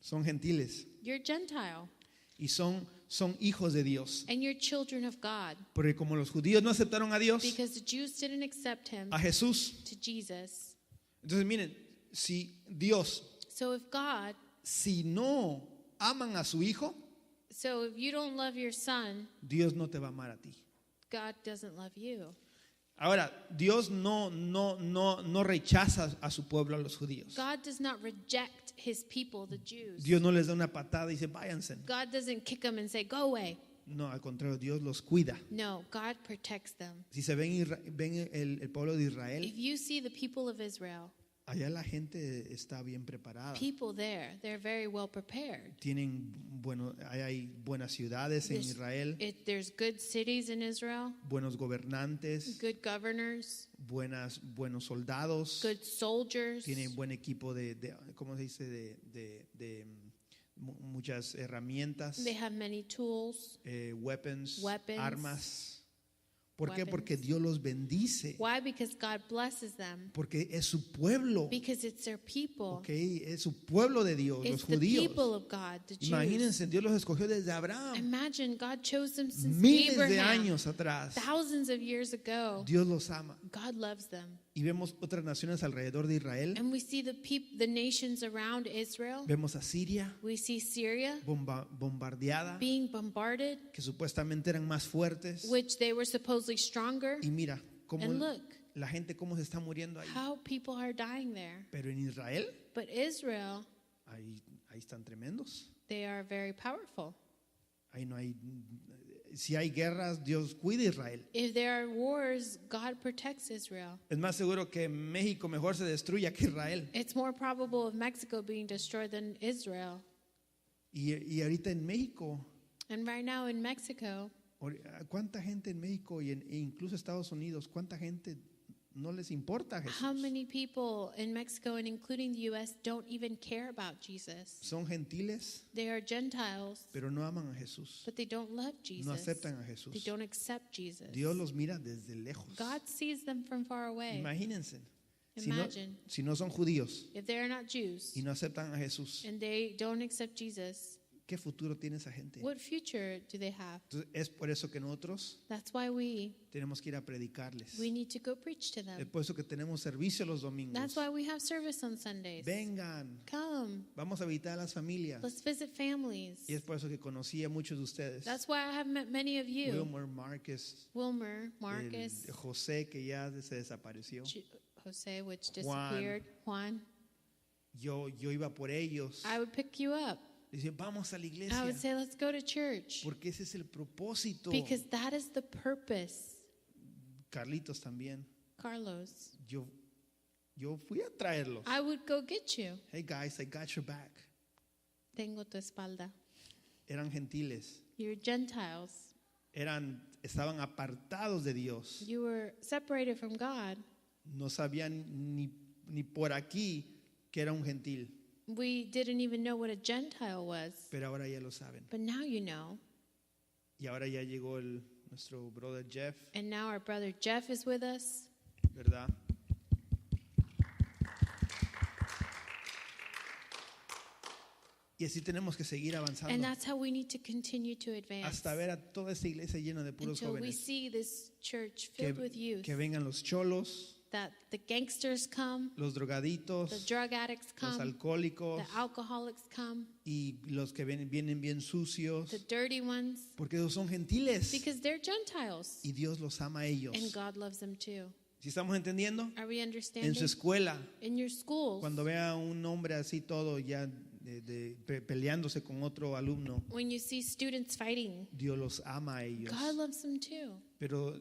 Son gentiles You're Gentile, y son hijos de Dios. and you're children of God, Porque como los judíos no aceptaron a Dios, because the Jews didn't accept him, a Jesús, to Jesus. entonces miren, si Dios, So if God, si no aman a su hijo, so if you don't love your son, Dios no te va a amar a ti. God doesn't love you. Ahora, Dios no rechaza a su pueblo, a los judíos. God does not reject his people, the Jews. Dios no les da una patada y dice, váyanse. God doesn't kick them and say, go away. No, al contrario, Dios los cuida. No, God protects them. Si se ven el pueblo de Israel, If you see the people of Israel, allá la gente está bien preparada. people there, they're very well prepared. Hay buenas ciudades en There's- Israel, There's good cities in Israel, buenos gobernantes, good governors, buenos soldados, good soldiers. tienen buen equipo ¿cómo se dice? Muchas herramientas, They have many tools. weapons, Weapons. armas. ¿Por qué? Weapons. Porque Dios los bendice, Why? Because God blesses them. porque es su pueblo, Because it's their people. ¿ok? Es su pueblo de Dios, los It's the judíos. people of God, the Jews. Imagínense, Dios los escogió desde Abraham, Imagine God chose them since miles de Abraham, años atrás. thousands of years ago. Dios los ama. God loves them. Y vemos otras naciones alrededor de Israel. And we see the nations around Israel. Vemos a Siria We see Syria bombardeada, being bombarded, que supuestamente eran más fuertes. which they were supposedly stronger. Y mira cómo And look, la gente cómo se está muriendo ahí. how people are dying there. Pero en Israel, But Israel, ahí están tremendos. they are very powerful. Ahí no hay. Si hay guerras, Dios cuida a Israel. If there are wars, God protects Israel. Es más seguro que México mejor se destruya que Israel. It's more probable of Mexico being destroyed than Israel. Y ahorita en México, And right now in Mexico, ¿cuánta gente en México e incluso Estados Unidos, cuánta gente no les importa Jesús. How many people in Mexico and including the U.S. don't even care about Jesus? Son gentiles, They are Gentiles, pero no aman a Jesús. but they don't love No Jesus. aceptan a They Jesús. don't accept Jesus. Dios los mira desde lejos. God sees them from far away. Imagínense. Imagine Si no son judíos if they are not Jews y no aceptan a Jesús, and they don't accept Jesus, ¿qué futuro tiene esa gente? what future do they have? Entonces, es por eso que nosotros That's why we tenemos que ir a predicarles. need to go preach to Es them. por eso que tenemos servicio los domingos. That's why we have service on Sundays. Vengan, Come, vamos a visitar a las familias. let's visit families. Y es por eso que conocí a muchos de ustedes. That's why I have met many of you. Wilmer, Marcus, Wilmer, Marcus, el José que ya se desapareció. Jose, which disappeared, Juan. Yo iba por ellos. I would pick you up. Dice, vamos a la I iglesia. would say, let's go to church. Porque ese es el propósito. Because that is the purpose. Carlitos también. Carlos, Yo fui a traerlos. I would go get you. Hey guys, I got your back. Tengo tu espalda. Eran gentiles. You're Gentiles. Estaban apartados de Dios. You were separated from God. No sabían ni por aquí que era un gentil. We didn't even know what a Gentile was. Pero ahora ya lo saben. But now you know. Y ahora ya llegó nuestro brother Jeff, And now our brother Jeff is with us. ¿verdad? Y así tenemos que seguir And avanzando that's how we need to continue to advance. hasta ver a toda esta iglesia llena de puros Until we jóvenes. see this church filled with youth. Que vengan los cholos, That the gangsters come, los drogaditos, the drug addicts los come, alcohólicos the alcoholics come, y los que vienen bien sucios, the dirty ones, porque ellos son gentiles because they're Gentiles. y Dios los ama a ellos. And God loves them too. ¿Sí estamos entendiendo? Are we En understanding? su escuela, In your schools, cuando vea a un hombre así todo ya peleándose con otro alumno, when you see students fighting, Dios los ama a ellos. God loves them too. Pero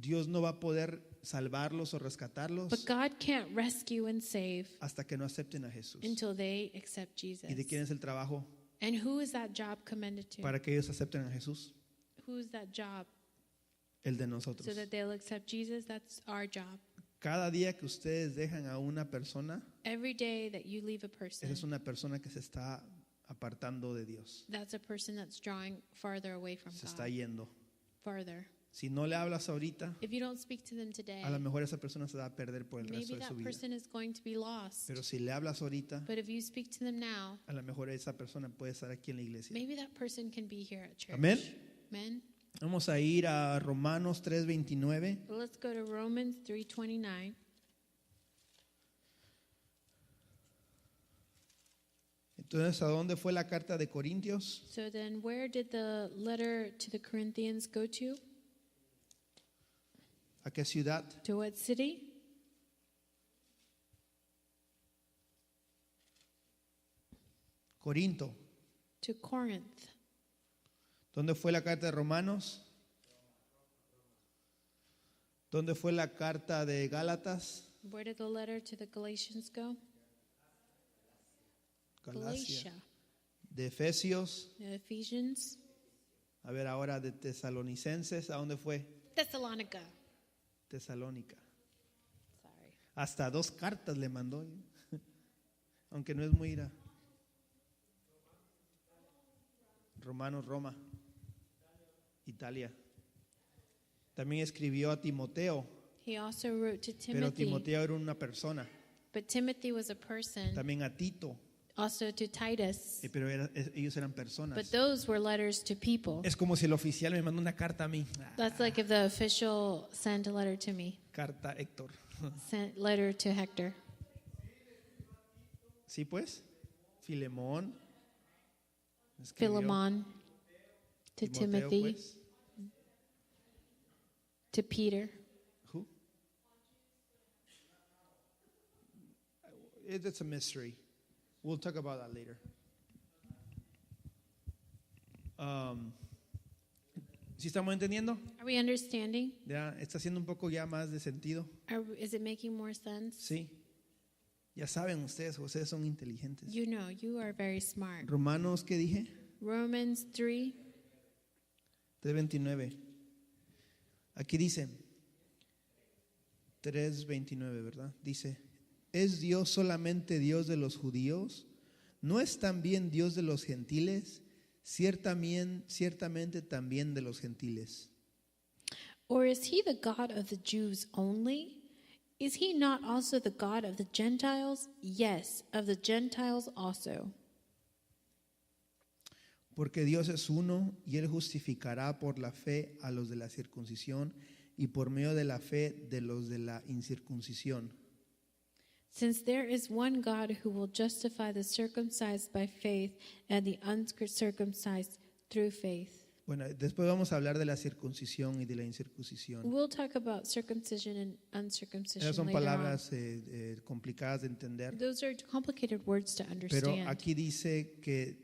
Dios no va a poder salvarlos o rescatarlos But God can't rescue and save hasta que no acepten a Jesús. until they accept Jesus. ¿Y de quién es el trabajo? And who is that job commended to? Para que ellos acepten a Jesús. Who is that job? El de nosotros. So that they'll accept Jesus? That's our job. Cada día que ustedes dejan a una persona, Every day that you leave a esa person, es una persona que se está apartando de Dios. that's a person that's drawing farther away from Se está God. yendo. Farther. Si no le hablas ahorita, If you don't speak to them today, a lo mejor esa persona se va a perder por el resto maybe de su that vida. person is going to be lost. Pero si le hablas ahorita, But if you speak to them now, a lo mejor esa persona puede estar aquí en la iglesia. maybe that person can be here at church. Amén. Amen. Vamos a ir a Romanos 3:29. Well, let's go to Romans 3:29. Entonces, ¿a dónde fue la carta de Corintios? So then, where did the letter to the Corinthians go to? ¿A qué ciudad? To what city? Corinto. To Corinth. ¿Dónde fue la carta de Romanos? ¿Dónde fue la carta de Gálatas? Where did the letter to the Galatians go? Galacia. De Efesios. The Ephesians. A ver, ahora de Tesalonicenses. ¿A dónde fue? Thessalonica. Tesalónica. Sorry. Hasta 2 cartas le mandó. Aunque no es muy ira. Romanos, Roma. Italia. También escribió a Timoteo. He also wrote to Pero Timothy. Timoteo era una persona. But Timothy was a person. También a Tito. Also to Titus. Pero ellos eran personas. But those were letters to people. Es como si el oficial me mandó una carta a mí. That's like if the official sent a letter to me. Carta Héctor. Sent letter to Hector. Sí, pues. Filemón. Escribió. Philemon. To Timoteo, Timothy. pues. To Peter. Who? It's a mystery. We'll talk about that later. ¿Sí estamos entendiendo? Are we understanding? Ya está haciendo un poco ya más de sentido. Is it making more sense? Sí. Ya saben ustedes son inteligentes. You know, you are very smart. Romanos, ¿qué dije? Romans 3. 3:29. Aquí dice, 3:29, ¿verdad? Dice, ¿es Dios solamente Dios de los judíos? ¿No es también Dios de los gentiles? Ciertamente también de los gentiles. Or is he the God of the Jews only? Is he not also the God of the Gentiles? Yes, of the Gentiles also. Porque Dios es uno y Él justificará por la fe a los de la circuncisión y por medio de la fe de los de la incircuncisión. Since there is one God who will justify the circumcised by faith and the uncircumcised through faith. Bueno, después vamos a hablar de la circuncisión y de la incircuncisión. We'll talk about circumcision and uncircumcision Esas son later on. palabras complicadas de entender, Those are complicated words to pero understand. aquí dice que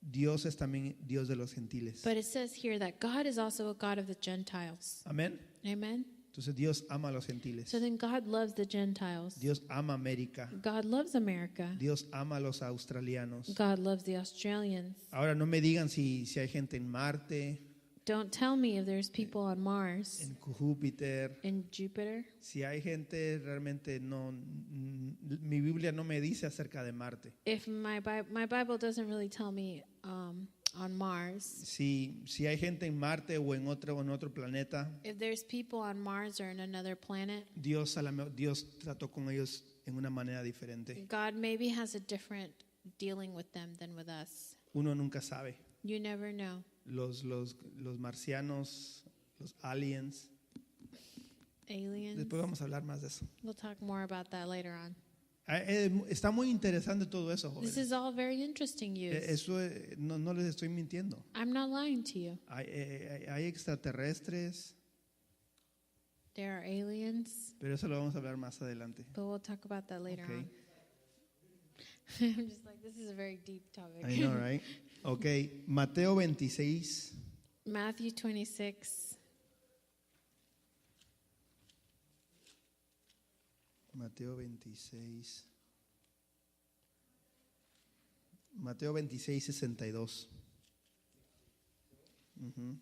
Dios es también Dios de los gentiles. But it says here that God is also a God of the Gentiles. Amén. Amen? Entonces Dios ama a los gentiles. So then God loves the Gentiles. Dios ama América. God loves America. Dios ama a los australianos. God loves the Australians. Ahora no me digan si hay gente en Marte, Don't tell me if there's people on Mars, en Júpiter. in Jupiter. Si hay gente, realmente no. Mi Biblia no me dice acerca de Marte. If my Bible doesn't really tell me on Mars. Si hay gente en Marte o en otro planeta, If there's people on Mars or in another planet, Dios trató con ellos en una manera diferente. God maybe has a different dealing with them than with us. Uno nunca sabe. You never know. Los marcianos, los aliens. Aliens. Después vamos a hablar más de eso. We'll talk more about that later on. Está muy interesante todo eso, This jóvenes. is all very interesting, youth. Eso no les estoy mintiendo. I'm not lying to you. Hay extraterrestres, There are aliens, pero eso lo vamos a hablar más adelante. but we'll talk about that later Okay. on. I'm just like, this is a very deep topic. I know, right? Okay, Mateo 26. Matthew 26. Mateo 26. Mateo 26, 62. Ujú.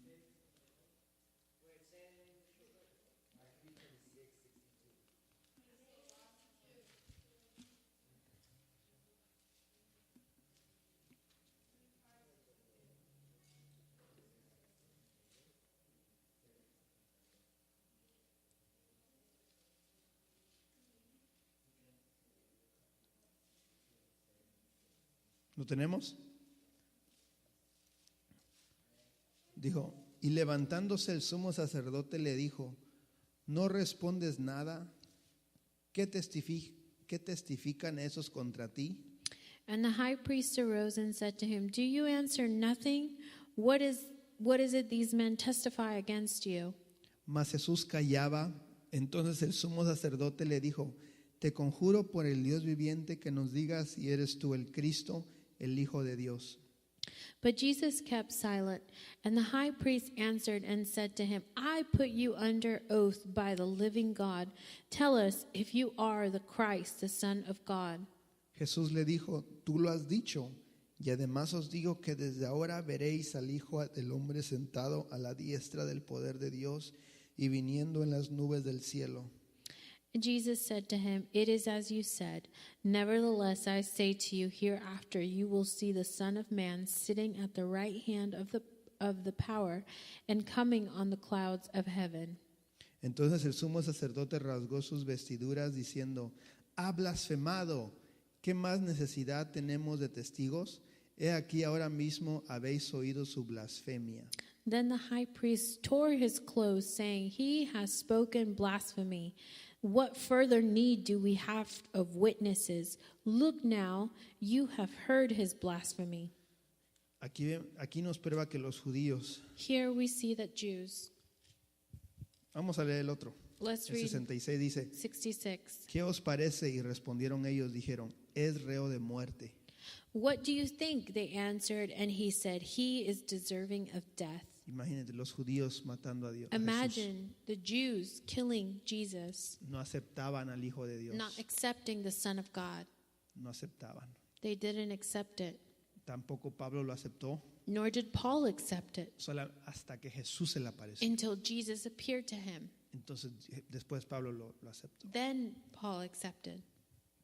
¿Lo tenemos? Dijo, y levantándose el sumo sacerdote le dijo, ¿no respondes nada? ¿Qué testifican esos contra ti? And the high priest arose and said to him, Do you answer nothing? What is it these men testify against you? Mas Jesús callaba. Entonces el sumo sacerdote le dijo, te conjuro por el Dios viviente que nos digas si eres tú el Cristo, el Hijo de Dios. But Jesus kept silent, and the high priest answered and said to him, I put you under oath by the living God. Tell us if you are the Christ, the Son of God. Jesús le dijo, tú lo has dicho, y además os digo que desde ahora veréis al Hijo del Hombre sentado a la diestra del poder de Dios y viniendo en las nubes del cielo. And Jesus said to him, It is as you said. Nevertheless, I say to you, hereafter you will see the Son of Man sitting at the right hand of the power and coming on the clouds of heaven. Entonces el sumo sacerdote rasgó sus vestiduras diciendo, ha blasfemado. ¿Qué más necesidad tenemos de testigos? He aquí ahora mismo habéis oído su blasfemia. Then the high priest tore his clothes, saying, He has spoken blasphemy. What further need do we have of witnesses? Look now, you have heard his blasphemy. Aquí nos prueba que los judíos. Here we see that Jews. Vamos a leer el otro. Let's El read 66 dice, 66. ¿qué os parece? Y respondieron ellos, dijeron, es reo de muerte. What do you think? They answered, and he said, He is deserving of death. Imagínate los judíos matando a Dios. a Jesús. Imagine the Jews killing Jesus, No aceptaban al Hijo de Dios. not accepting the Son of God. No aceptaban. They didn't accept it, Tampoco Pablo lo aceptó nor did Paul accept it solo hasta que Jesús se le apareció. until Jesus appeared to him. Entonces después Pablo lo aceptó. Then Paul accepted.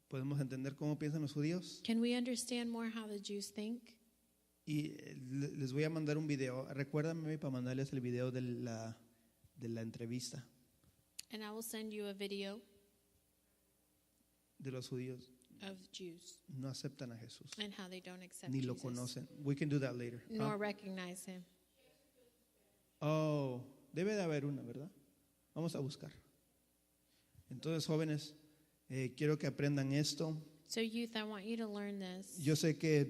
¿Podemos entender cómo piensan los judíos? Can we understand more how the Jews think? Y les voy a mandar un video. Recuérdame para mandarles el video de la entrevista And I will send you a video de los judíos. of Jews No aceptan a Jesús, and how they don't accept ni lo Jesus, conocen. We can do that later. nor recognize him. Oh, debe de haber una, ¿verdad? Vamos a buscar. Entonces, jóvenes, quiero que aprendan esto. So youth, I want you to learn this. Yo sé que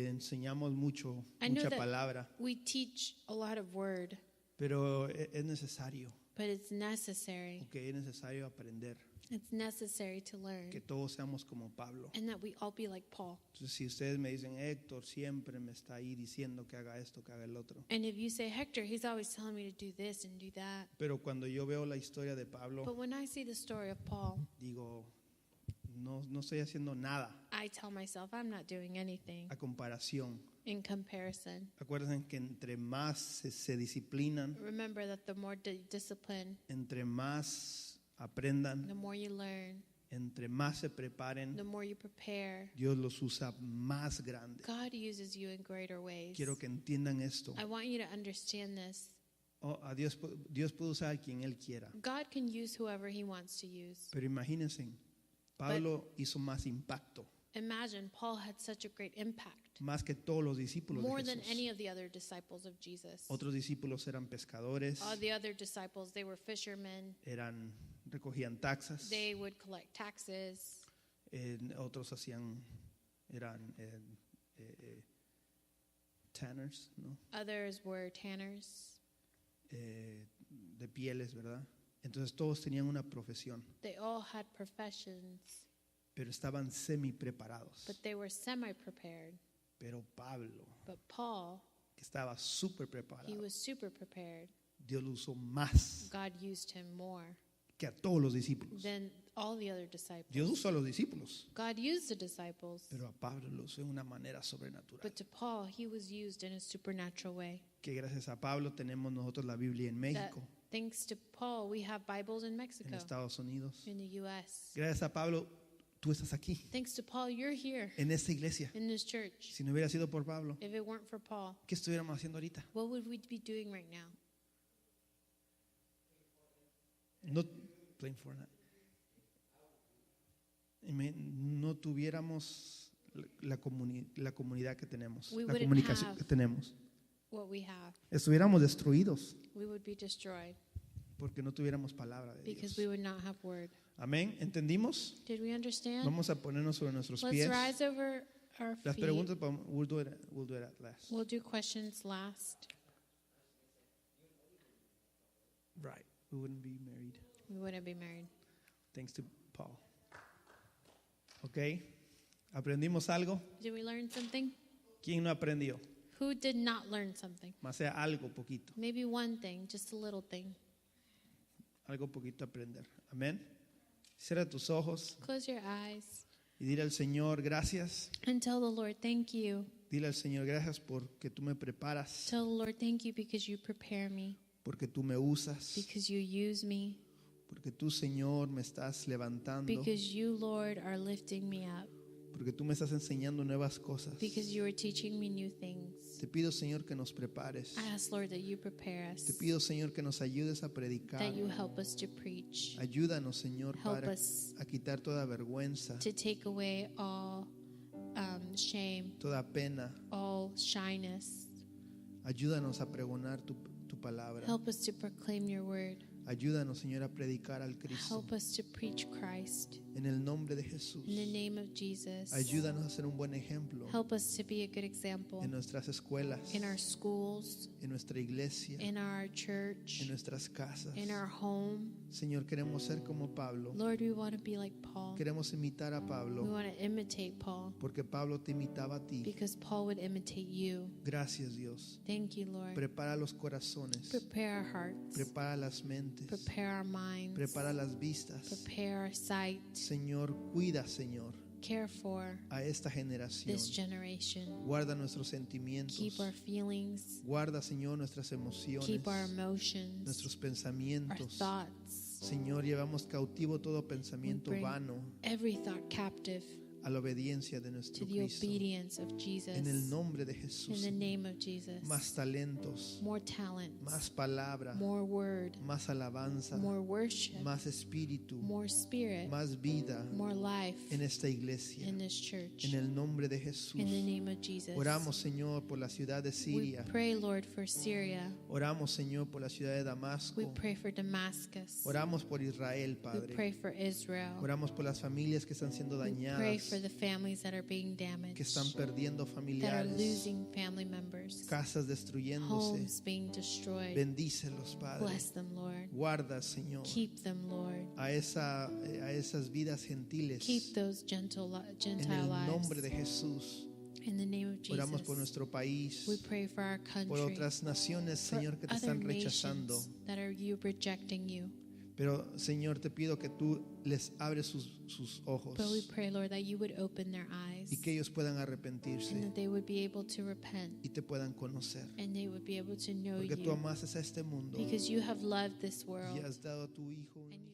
enseñamos mucha that- palabra, We teach a lot of word, pero es necesario, but it's necessary. porque es necesario aprender It's necessary to learn. que todos seamos como Pablo. And that we all be like Paul. Entonces, si ustedes me dicen, Héctor siempre me está ahí diciendo que haga esto, que haga el otro. And if you say, Hector, he's always telling me to do this and do that. Pero cuando yo veo la historia de But Pablo, when I see the story of Paul, digo, no estoy haciendo nada I tell myself I'm not doing anything a comparación. in comparison. Acuérdense que entre más se disciplinan, Remember that the more discipline, entre más aprendan, the more you learn, entre más se the preparen, more you prepare, Dios los usa más grandes. God uses you in greater ways. Quiero que entiendan esto. I want you to understand this. A Dios puede usar a quien Él quiera. God can use whoever he wants to use. Pero imagínense, Pablo hizo más impacto, Imagine Paul had such a great impact, más que todos los discípulos more de than Jesús. any of the other disciples of Jesus. Otros discípulos eran pescadores, All the other disciples, they were fishermen. recogían taxas, They would collect taxes. otros eran tanners, ¿no? Others were tanners. De pieles, ¿verdad? Entonces todos tenían una profesión, They all had professions, pero estaban semi preparados. but they were semi-prepared. Pero Pablo, But Paul, que estaba súper he preparado, was super prepared. Dios lo usó más God used him more que a todos los discípulos. than all the other disciples. Dios usó a los discípulos, God used the disciples, pero a Pablo lo usó en una manera sobrenatural. but to Paul, he was used in a supernatural way. Que gracias a Pablo tenemos nosotros la Biblia en That México, thanks to Paul, we have Bibles in en Mexico, Estados Unidos. in the U.S. Gracias a Pablo, tú estás aquí, Thanks to Paul, you're here en esta iglesia. in this church. Si no hubiera sido por Pablo, If it weren't for Paul, ¿qué estuviéramos haciendo ahorita? what would we be doing right now? No playing Fortnite. No tuviéramos la comunidad que tenemos, We la wouldn't comunicación have- que tenemos. What we have, Estuviéramos destruidos we would be destroyed porque no tuviéramos palabra de because Dios. we would not have word. Amén. ¿Entendimos? Did we understand? Vamos a ponernos sobre nuestros Let's pies. rise over our Las feet. preguntas we'll do it at last. We'll do questions last. Right. We wouldn't be married We wouldn't be married. thanks to Paul. Okay. ¿Aprendimos algo? Did we learn something? ¿Quién no aprendió? Who did not learn something? Más sea algo poquito. Maybe one thing, just a little thing. Algo poquito aprender. Amén. Cierra tus ojos Close your eyes y dile al Señor gracias. and tell the Lord, thank you. Dile al Señor gracias porque tú me preparas, Tell the Lord, thank you because you prepare me, porque tú me usas, because you use me, porque tú, Señor, me estás levantando, because you, Lord, are lifting me up, porque tú me estás enseñando nuevas cosas. because you are teaching me new things. Te pido, Señor, que nos prepares. I ask, Lord, that you prepare us, Te pido, Señor, que nos ayudes a predicar. that you help us to preach, Ayúdanos, Señor, help para us a quitar toda vergüenza, to take away all shame, toda pena. all shyness. Ayúdanos a pregonar tu palabra. Help us to proclaim your word. Ayúdanos, Señor, a predicar al Cristo. Help us to preach Christ. En el nombre de Jesús. In the name of Jesus. Ayúdanos a ser un buen ejemplo Help us to be a good example en nuestras escuelas, in our schools, en nuestra iglesia, in our church, en nuestras casas. in our home. Señor, queremos ser como Pablo. Lord, we want to be like Paul. Queremos imitar a We Pablo, want to imitate Paul porque Pablo te imitaba a ti. because Paul would imitate you. Gracias, Dios. Thank you, Lord. Prepara los corazones, Prepare our hearts. prepara las mentes, Prepare our minds. prepara las vistas. Prepare our sight. Señor, cuida, Señor, care for a esta generación. this generation. Guarda nuestros sentimientos. Keep our feelings, Guarda, Señor, nuestras emociones, keep our emotions, nuestros our pensamientos. thoughts. Señor, llevamos cautivo todo pensamiento bring vano every thought captive a la obediencia de to nuestro the Cristo. obedience of Jesus. En el nombre de In Jesús. the name of Jesus. Más talentos, More talent, más palabra, more word, más alabanza, more worship, más espíritu, more spirit, más vida more life en esta iglesia. in this church. En el nombre de Jesús. In the name of Jesus. Oramos, Señor, por la ciudad de We Siria. pray, Lord, for Syria. Oramos, Señor, por la ciudad de We Damasco. pray for Damascus. Oramos por Israel, We Padre. pray for Israel. Oramos por las familias que están siendo We pray dañadas, for the families that are being que damaged, están perdiendo that are familiares, losing family members, casas destruyéndose. homes being destroyed. Bendícelos, Padre. Bless them, Lord. Guarda, Señor, Keep them, Lord. a esas vidas gentiles. Keep those En Gentile el lives. nombre de Jesús. In the name of Oramos por Jesus. nuestro país, We pray for our por country, otras naciones, for Señor, que te other están rechazando. nations that are you rejecting you. Pero, Señor, te pido que tú les abres sus ojos But we pray, Lord, that you would open their eyes y que ellos puedan and arrepentirse that they would be able to repent y te puedan conocer. and they would be able to know Porque tú you amaste a este mundo because you have loved this world y has dado a tu Hijo. and you